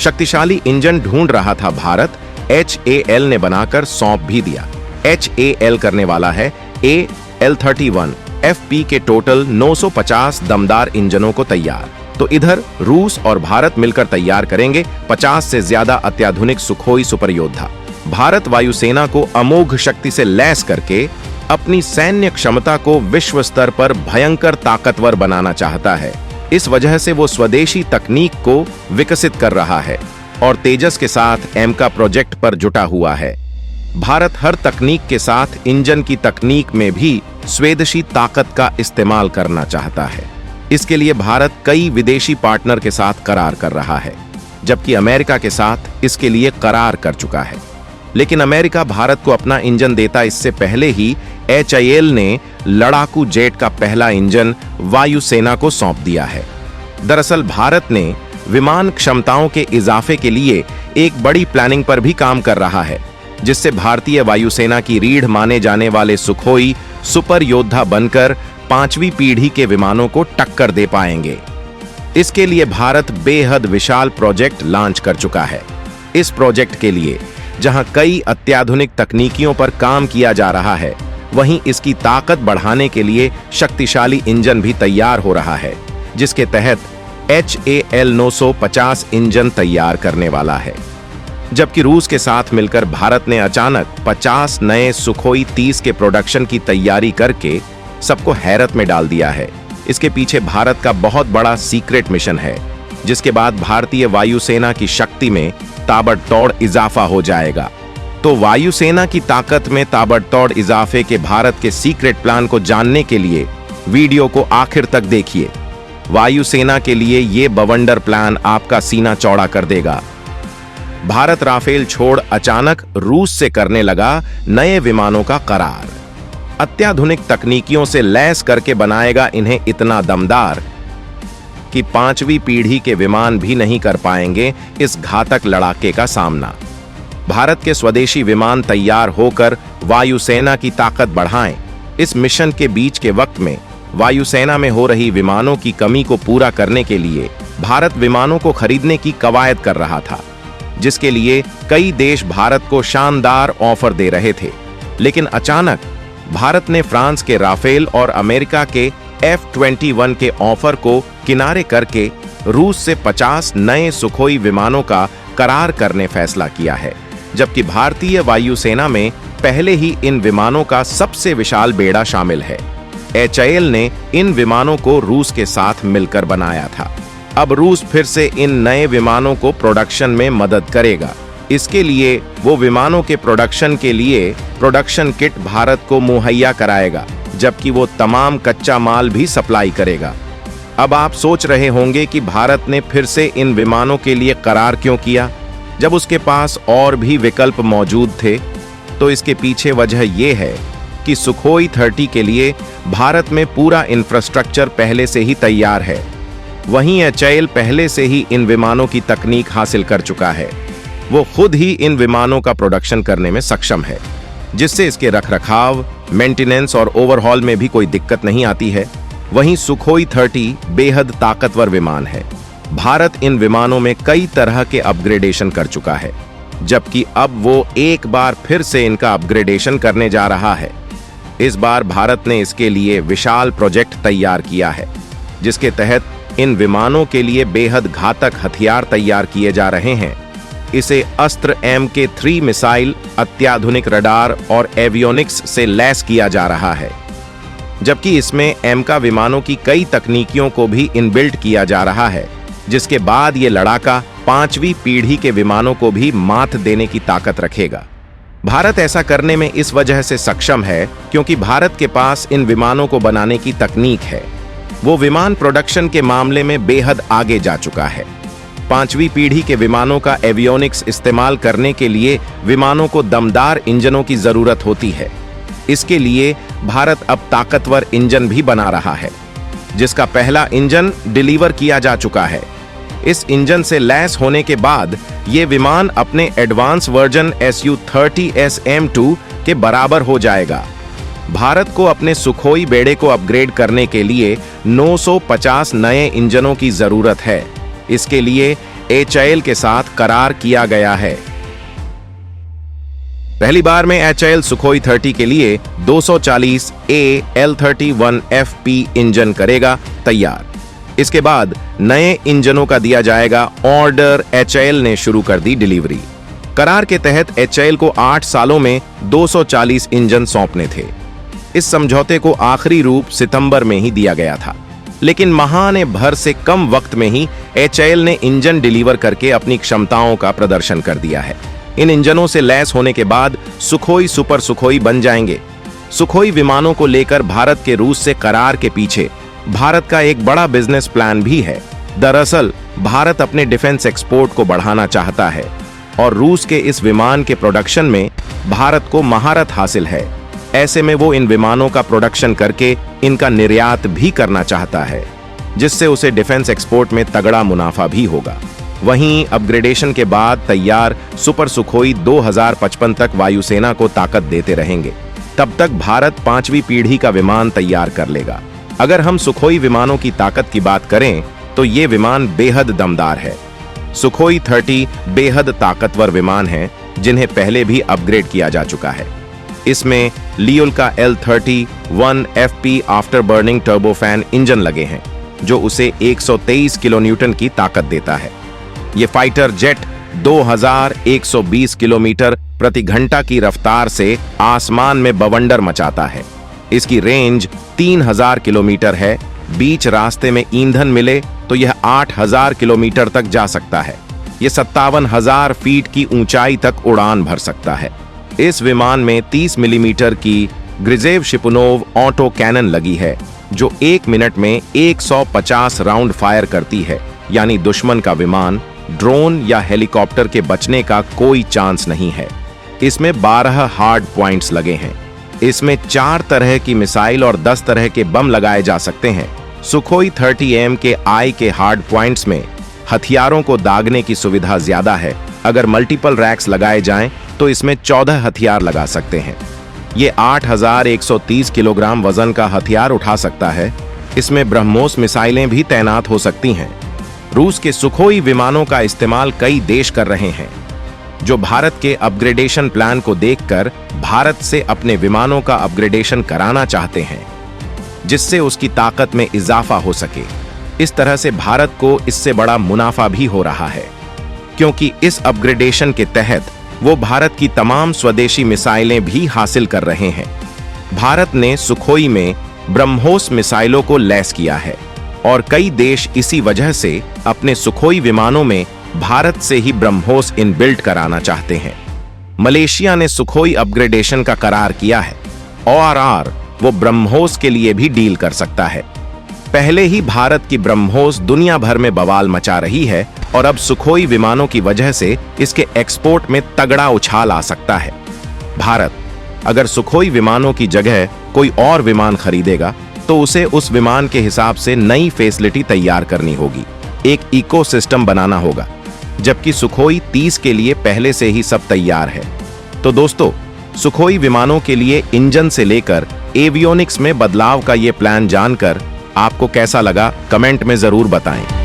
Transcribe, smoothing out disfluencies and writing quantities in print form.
शक्तिशाली इंजन ढूंढ रहा था भारत, HAL ने बनाकर सौंप भी दिया। HAL करने वाला है AL-31 FP के टोटल 950 दमदार इंजनों को तैयार। तो इधर रूस और भारत मिलकर तैयार करेंगे 50 से ज्यादा अत्याधुनिक सुखोई सुपर योद्धा। भारत वायुसेना को अमोघ शक्ति से लैस करके अपनी सैन्य क्षमता को विश्व स्तर पर भयंकर ताकतवर बनाना चाहता है। इस वजह से वो स्वदेशी तकनीक को विकसित कर रहा है और तेजस के साथ एमका प्रोजेक्ट पर जुटा हुआ है। भारत हर तकनीक के साथ इंजन की तकनीक में भी स्वदेशी ताकत का इस्तेमाल करना चाहता है। इसके लिए भारत कई विदेशी पार्टनर के साथ करार कर रहा है, जबकि अमेरिका के साथ इसके लिए करार कर चुका है। लेकिन अमेरिका भारत को अपना इंजन देता इससे पहले ही HAL ने लड़ाकू जेट का पहला इंजन वायुसेना को सौंप दिया है। दरअसल भारत ने विमान क्षमताओं के इजाफे के लिए एक बड़ी प्लानिंग पर भी काम कर रहा है, जिससे भारतीय वायुसेना की रीढ़ माने जाने वाले सुखोई सुपर योद्धा बनकर 5वीं पीढ़ी के विमानों को टक्कर दे पाएंगे। इसके लिए भारत बेहद विशाल प्रोजेक्ट लॉन्च कर चुका है। इस प्रोजेक्ट के लिए जहां कई अत्याधुनिक तकनीकियों पर काम किया जा रहा है, वहीं इसकी ताकत बढ़ाने के लिए शक्तिशाली इंजन भी तैयार हो रहा है, जिसके तहत HAL 950 इंजन तैयार करने वाला है। जबकि रूस के साथ मिलकर भारत ने अचानक 50 नए सुखोई 30 के प्रोडक्शन की तैयारी करके सबको हैरत में डाल दिया है। इसके पीछे भारत का बहुत बड़ा सीक्रेट मिशन है, जिसके बाद भारतीय वायुसेना की शक्ति में ताबड़तोड़ इजाफा हो जाएगा। तो वायुसेना की ताकत में ताबड़तोड़ इजाफे के भारत के सीक्रेट प्लान को जानने के लिए वीडियो को आखिर तक देखिए। वायुसेना के लिए ये बवंडर प्लान आपका सीना चौड़ा कर देगा। भारत राफेल छोड़ अचानक रूस से करने लगा नए विमानों का करार। अत्याधुनिक तकनीकियों से लैस करके बनाएगा इन्हें इतना दमदार कि 5वीं पीढ़ी के विमान भी नहीं कर पाएंगे इस घातक लड़ाके का सामना। भारत के स्वदेशी विमान तैयार होकर वायुसेना की ताकत बढ़ाएं। इस मिशन के बीच के वक्त में वायुसेना में हो रही विमानों की कमी को पूरा करने के लिए भारत विमानों को खरीदने की कवायद कर रहा था, जिसके लिए कई देश भारत को शानदार ऑफर दे रहे थे। लेकिन अचानक भारत ने फ्रांस के राफेल और अमेरिका के F-21 के ऑफर को किनारे करके रूस से 50 नए सुखोई विमानों का करार करने फैसला किया है, जबकि भारतीय वायुसेना में पहले ही इन विमानों का सबसे विशाल बेड़ा शामिल है। HAL ने इन विमानों को रूस के साथ मिलकर बनाया था। अब रूस फिर से इन नए विमानों को प्रोडक्शन में मदद करेगा। इसके लिए वो विमानों के प्रोडक्शन के लिए प्रोडक्शन किट भारत को मुहैया कराएगा, जबकि वो तमाम कच्चा माल भी सप्लाई करेगा। अब आप सोच रहे होंगे कि भारत ने फिर से इन विमानों के लिए करार क्यों किया, जब उसके पास और भी विकल्प मौजूद थे। तो इसके पीछे वजह यह है कि सुखोई 30 के लिए भारत में पूरा इंफ्रास्ट्रक्चर पहले से ही तैयार है। वहीं HAL पहले से ही इन विमानों की तकनीक हासिल कर चुका है। वो खुद ही इन विमानों का प्रोडक्शन करने में सक्षम है, जिससे इसके रखरखाव, मेंटेनेंस और ओवरहॉल में भी कोई दिक्कत नहीं आती है। वहीं सुखोई 30 बेहद ताकतवर विमान है। भारत इन विमानों में कई तरह के अपग्रेडेशन कर चुका है, जबकि अब वो एक बार फिर से इनका अपग्रेडेशन करने जा रहा है। इस बार भारत ने इसके लिए विशाल प्रोजेक्ट तैयार किया है, जिसके तहत इन विमानों के लिए बेहद घातक हथियार तैयार किए जा रहे हैं। इसे अस्त्र MK3 मिसाइल, अत्याधुनिक रडार और एवियोनिक्स से लैस किया जा रहा है, जबकि इसमें एमका विमानों की कई तकनीकियों को भी इनबिल्ट किया जा रहा है, जिसके बाद ये लड़ाका 5वीं पीढ़ी के विमानों को भी मात देने की ताकत रखेगा। भारत ऐसा करने में इस वजह से सक्षम है क्योंकि भारत के पास इन विमानों को बनाने की तकनीक है। वो विमान प्रोडक्शन के मामले में बेहद आगे जा चुका है। 5वीं पीढ़ी के विमानों का एवियोनिक्स इस्तेमाल करने के लिए विमानों को दमदार इंजनों की जरूरत होती है। इसके लिए भारत अब ताकतवर इंजन भी बना रहा है, जिसका पहला इंजन डिलीवर किया जा चुका है। इस इंजन से लैस होने के बाद ये विमान अपने एडवांस वर्जन Su-30SM-2 के बराबर हो जाएगा। भारत को अपने सुखोई बेड़े को अपग्रेड करने के लिए 950 नए इंजनों की जरूरत है। इसके लिए HAL के साथ करार किया गया है। पहली बार में HAL सुखोई 30 के लिए 240 AL-31FP इंजन करेगा तैयार। इसके बाद नए इंजनों का दिया जाएगा ऑर्डर। HAL ने शुरू कर दी डिलीवरी। करार के तहत HAL को 8 सालों में 240 इंजन सौंपने थे। इस समझौते को आखिरी रूप सितंबर में ही दिया गया था, लेकिन माह ने भर से कम वक्त में ही HAL ने इंजन डिलीवर करके अपनी क्षमताओं का प्रदर्शन कर दिया है। इन इंजनों से लैस होने के बाद सुखोई सुपर सुखोई बन जाएंगे। सुखोई विमानों को लेकर भारत के रूस से करार के पीछे भारत का एक बड़ा बिजनेस प्लान भी है। दरअसल भारत अपने डिफेंस एक्सपोर्ट को बढ़ाना चाहता है और रूस के इस विमान के प्रोडक्शन में भारत को महारत हासिल है। ऐसे में वो इन विमानों का प्रोडक्शन करके इनका निर्यात भी करना चाहता है, जिससे उसे डिफेंस एक्सपोर्ट में तगड़ा मुनाफा भी होगा। वहीं अपग्रेडेशन के बाद तैयार सुपर सुखोई 2055 तक वायुसेना को ताकत देते रहेंगे। तब तक भारत 5वीं पीढ़ी का विमान तैयार कर लेगा। अगर हम सुखोई विमानों की ताकत की बात करें तो ये विमान बेहद दमदार है। सुखोई 30 बेहद ताकतवर विमान हैं, जिन्हें पहले भी अपग्रेड किया जा चुका है। इसमें लियोल का L-31FP after burning turbofan engine लगे हैं, जो उसे 123 किलोन्यूटन की ताकत देता है। ये फाइटर जेट 2120 किलोमीटर प्रति घंटा की रफ्तार से आसमान में बवंडर मचाता है। इसकी रेंज 3000 किलोमीटर है। बीच रास्ते में ईंधन मिले तो यह 8000 किलोमीटर तक जा सकता है। यह 57,000 फीट की ऊंचाई तक उड़ान भर सकता है। इस विमान में 30 मिलीमीटर की ग्रिजेव शिपुनोव ऑटो कैनन लगी है, जो 1 मिनट में 150 राउंड फायर करती है। यानी दुश्मन का विमान, ड्रोन या हेलीकॉप्टर के बचने का कोई चांस नहीं है। इसमें 12 हार्ड पॉइंट्स लगे हैं। इसमें 4 तरह की मिसाइल और 10 तरह के बम लगाए जा सकते हैं। सुखोई 30M के आई के हार्ड पॉइंट्स में हथियारों को दागने की सुविधा ज्यादा है। अगर मल्टीपल रैक्स लगाए जाएं तो इसमें 14 हथियार लगा सकते हैं। ये 8130 किलोग्राम वजन का हथियार उठा सकता है। इसमें ब्रह्मोस मिसाइलें भी तैनात हो सकती हैं। रूस के सुखोई विमानों का इस्तेमाल कई देश कर रहे हैं, जो भारत के अपग्रेडेशन प्लान को देखकर भारत से अपने विमानों का अपग्रेडेशन कराना चाहते हैं, जिससे उसकी ताकत में इजाफा हो सके। इस तरह से भारत को इससे बड़ा मुनाफा भी हो रहा है, क्योंकि इस अपग्रेडेशन के तहत वो भारत की तमाम स्वदेशी मिसाइलें भी हासिल कर रहे हैं। भारत ने सुखोई में ब्रह्मोस मिसाइलों को लैस किया है और कई देश इसी वजह से अपने सुखोई विमानों में भारत से ही ब्रह्मोस इनबिल्ट कराना चाहते हैं। मलेशिया ने सुखोई अपग्रेडेशन का करार किया है और वो ब्रह्मोस के लिए भी डील कर सकता है। पहले ही भारत की ब्रह्मोस दुनिया भर में बवाल मचा रही है और अब सुखोई विमानों की वजह से इसके एक्सपोर्ट में तगड़ा उछाल आ सकता है। भारत अगर सुखोई विमानों की जगह कोई और विमान खरीदेगा तो उसे उस विमान के हिसाब से नई फैसिलिटी तैयार करनी होगी, एक इकोसिस्टम बनाना होगा, जबकि सुखोई 30 के लिए पहले से ही सब तैयार है। तो दोस्तों, सुखोई विमानों के लिए इंजन से लेकर एवियोनिक्स में बदलाव का ये प्लान जानकर आपको कैसा लगा, कमेंट में जरूर बताएं।